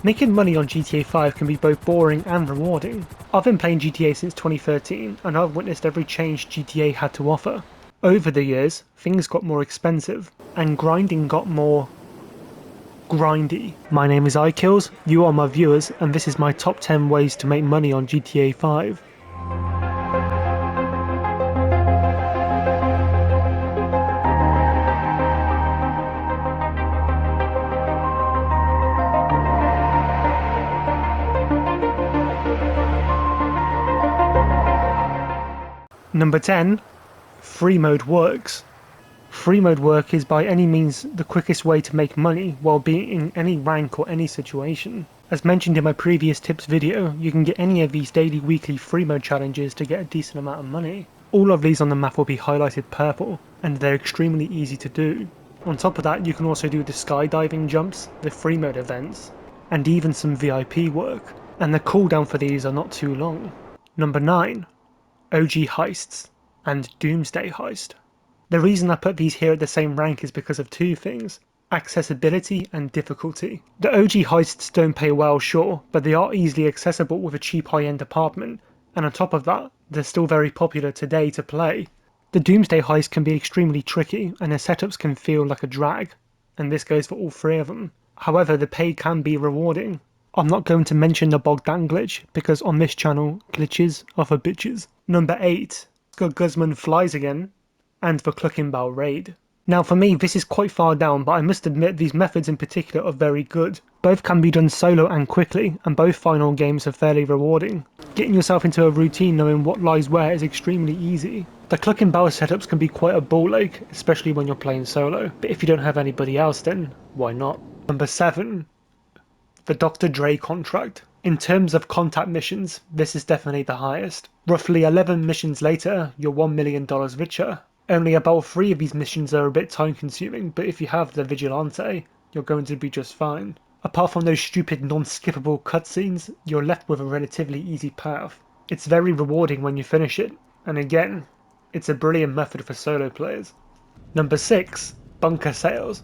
Making money on GTA 5 can be both boring and rewarding. I've been playing GTA since 2013 and I've witnessed every change GTA had to offer. Over the years, things got more expensive and grinding got more grindy. My name is iKills, you are my viewers, and this is my top 10 ways to make money on GTA 5. Number 10. Free mode works. Free mode work is by any means the quickest way to make money while being in any rank or any situation. As mentioned in my previous tips video, you can get any of these daily, weekly free mode challenges to get a decent amount of money. All of these on the map will be highlighted purple, and they're extremely easy to do. On top of that, you can also do the skydiving jumps, the free mode events, and even some VIP work, and the cooldown for these are not too long. Number 9. OG heists and Doomsday heist. The reason I put these here at the same rank is because of two things: accessibility and difficulty. The OG heists don't pay well, sure, but they are easily accessible with a cheap high-end apartment, and on top of that, they're still very popular today to play. The Doomsday heist can be extremely tricky, and the setups can feel like a drag, and this goes for all three of them. However, the pay can be rewarding. I'm not going to mention the Bogdan glitch, because on this channel, glitches are for bitches. Number 8. Guzman flies again, and the Cluckin raid. Now for me, this is quite far down, but I must admit these methods in particular are very good. Both can be done solo and quickly, and both final games are fairly rewarding. Getting yourself into a routine knowing what lies where is extremely easy. The Cluckin setups can be quite a ball ache, especially when you're playing solo, but if you don't have anybody else then why not? Number 7. The Dr. Dre contract. In terms of contact missions, this is definitely the highest. Roughly 11 missions later, you're $1 million richer. Only about 3 of these missions are a bit time consuming, but if you have the Vigilante, you're going to be just fine. Apart from those stupid non-skippable cutscenes, you're left with a relatively easy path. It's very rewarding when you finish it, and again, it's a brilliant method for solo players. Number 6. Bunker sales.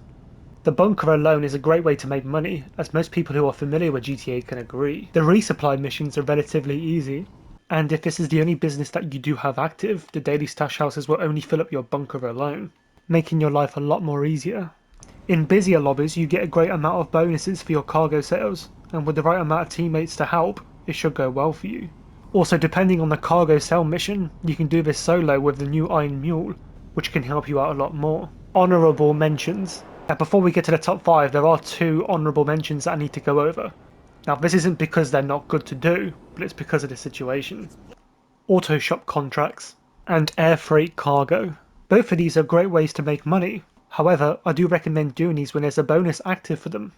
The bunker alone is a great way to make money, as most people who are familiar with GTA can agree. The resupply missions are relatively easy, and if this is the only business that you do have active, the daily stash houses will only fill up your bunker alone, making your life a lot more easier. In busier lobbies, you get a great amount of bonuses for your cargo sales, and with the right amount of teammates to help, it should go well for you. Also, depending on the cargo sell mission, you can do this solo with the new Iron Mule, which can help you out a lot more. Honourable mentions. Now before we get to the top 5, there are 2 honourable mentions that I need to go over. Now this isn't because they're not good to do, but it's because of the situation. Auto shop contracts and air freight cargo. Both of these are great ways to make money. However, I do recommend doing these when there's a bonus active for them.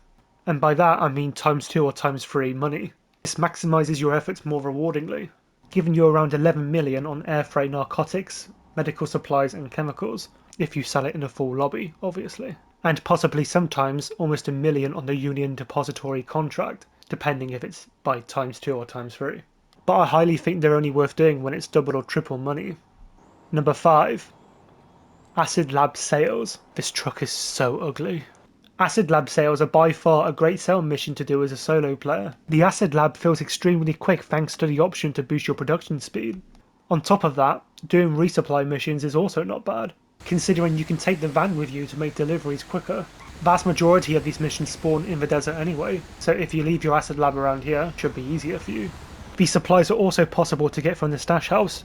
And by that I mean ×2 or ×3 money. This maximises your efforts more rewardingly, giving you around 11 million on air freight narcotics, medical supplies and chemicals, if you sell it in a full lobby, obviously. And possibly sometimes almost 1 million on the Union Depository contract, depending if it's by ×2 or ×3. But I highly think they're only worth doing when it's double or triple money. Number 5. Acid Lab sales. This truck is so ugly. Acid Lab sales are by far a great sale mission to do as a solo player. The Acid Lab feels extremely quick thanks to the option to boost your production speed. On top of that, doing resupply missions is also not bad, considering you can take the van with you to make deliveries quicker. Vast majority of these missions spawn in the desert anyway, so if you leave your acid lab around here, it should be easier for you. These supplies are also possible to get from the stash house.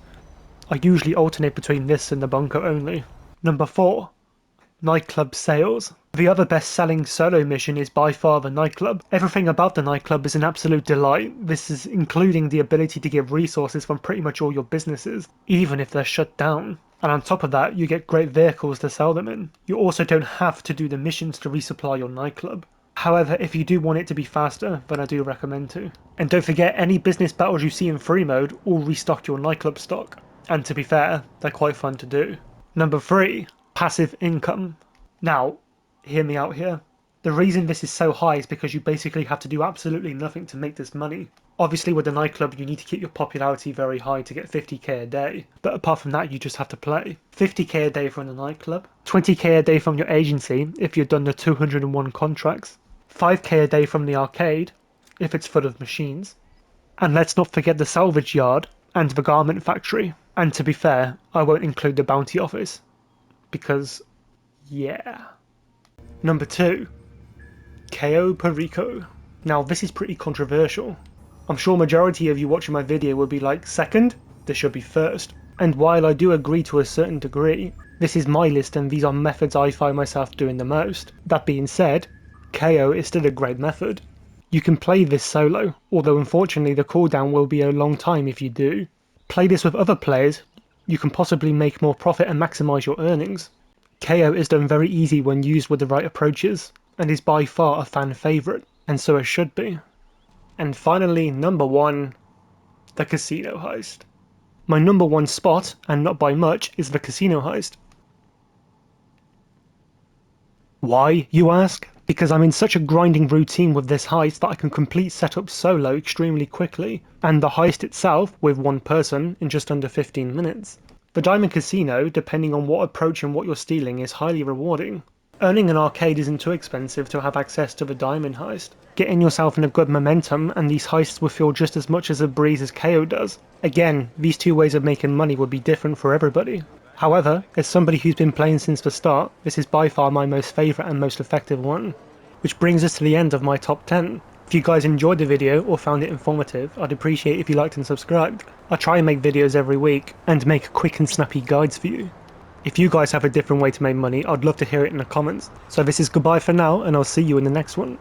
I usually alternate between this and the bunker only. Number 4. Nightclub sales. The other best selling solo mission is by far the Nightclub. Everything about the Nightclub is an absolute delight. This is including the ability to get resources from pretty much all your businesses, even if they're shut down. And on top of that, you get great vehicles to sell them in. You also don't have to do the missions to resupply your Nightclub. However, if you do want it to be faster, then I do recommend to. And don't forget, any business battles you see in free mode all restock your Nightclub stock. And to be fair, they're quite fun to do. Number 3. Passive income. Now, hear me out here. The reason this is so high is because you basically have to do absolutely nothing to make this money. Obviously with the Nightclub you need to keep your popularity very high to get 50k a day, but apart from that you just have to play. 50k a day from the Nightclub, 20k a day from your agency if you've done the 201 contracts, 5k a day from the arcade, if it's full of machines. And let's not forget the salvage yard and the garment factory. And to be fair, I won't include the bounty office. Because, yeah. Number 2. Cayo Perico. Now this is pretty controversial. I'm sure majority of you watching my video will be like, second? This should be first. And while I do agree to a certain degree, this is my list and these are methods I find myself doing the most. That being said, Cayo is still a great method. You can play this solo, although unfortunately the cooldown will be a long time if you do. Play this with other players, you can possibly make more profit and maximise your earnings. Cayo is done very easy when used with the right approaches, and is by far a fan favourite, and so it should be. And finally, number 1, the casino heist. My number 1 spot, and not by much, is the casino heist. Why, you ask? Because I'm in such a grinding routine with this heist that I can complete setup solo extremely quickly, and the heist itself, with one person, in just under 15 minutes. The Diamond Casino, depending on what approach and what you're stealing, is highly rewarding. Earning an arcade isn't too expensive to have access to the Diamond heist. Getting yourself in a good momentum and these heists will feel just as much as a breeze as Cayo does. Again, these two ways of making money would be different for everybody. However, as somebody who's been playing since the start, this is by far my most favourite and most effective one. Which brings us to the end of my top 10. If you guys enjoyed the video or found it informative, I'd appreciate if you liked and subscribed. I try and make videos every week and make quick and snappy guides for you. If you guys have a different way to make money, I'd love to hear it in the comments. So this is goodbye for now, and I'll see you in the next one.